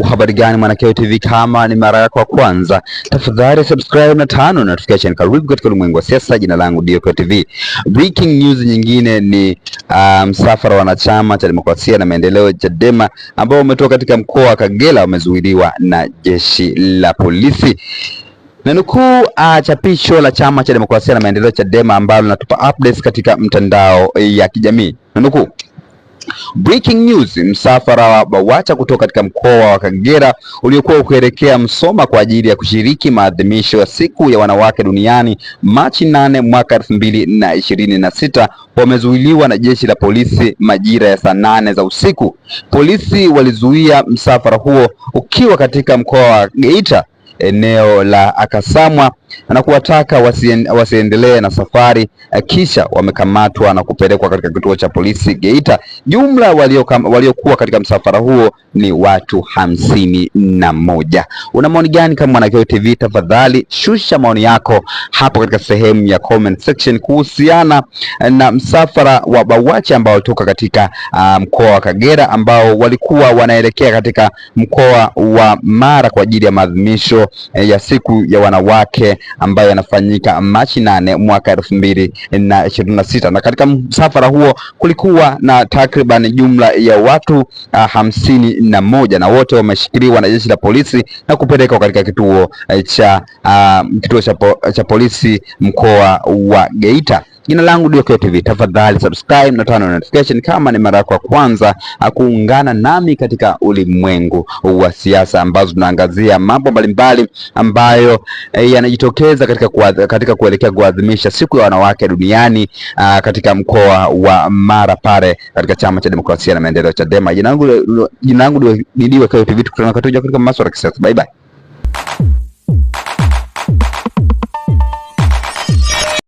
Habari gani Mwanakeo TV, kama ni mara yako ya kwanza, tafadhali subscribe na turn notification. Karibu katika ulimwengu wa siasa. Jina langu Dioco TV. Breaking news nyingine ni msafara wa wanachama cha demokrasia na maendeleo Chadema ambao umetoka katika mkoa wa Kagera umezuiliwa na jeshi la polisi. Na nukuu chapisho la chama cha demokrasia na maendeleo Chadema ambalo linatupa updates katika mtandao ya kijamii. Na nukuu: Breaking news, msafara wa BAWACHA kutoka katika mkoa wa Kagera uliokuwa ukielekea Msoma kwa ajili ya kushiriki maadhimisho ya siku ya wanawake duniani Machi 8 mwaka 2026 wamezuiliwa na jeshi la polisi majira ya saa 8 za usiku. Polisi walizuia msafara huo ukiwa katika mkoa wa Geita, eneo la Akasamwa, na kuwataka wasiendelee na safari, kisha wamekamatwa na kupelekwa katika kituo cha polisi Geita. Jumla waliokuwa katika msafara huo ni watu 51. Una maoni gani kama Mwanakeo TV? Tafadhali shusha maoni yako hapo katika sehemu ya comment section kuhusiana na msafara wa BAWACHA ambao walitoka katika mkoa wa Kagera ambao walikuwa wanaelekea katika mkoa wa Mara kwa ajili ya maadhimisho ya siku ya wanawake ambayo yanafanyika Machi 8 mwaka 2026. Na katika msafara huo kulikuwa na takriban jumla ya watu 51 na wote wameshikiliwa na jeshi la polisi na kupelekwa katika kituo cha polisi mkoa wa Geita. Jina langu Dioco TV. Tafadhali subscribe na turn on notification kama ni mara yako ya kwanza kuungana nami katika ulimwengu wa siasa ambazo tunaangazia mambo mbalimbali ambayo yanajitokeza katika kuelekea kuadhimisha siku ya wanawake duniani katika mkoa wa Mara pale katika chama cha demokrasia na maendeleo Chadema. Jina langu Dioco TV, tukutane katika masuala ya kisiasa. Bye bye.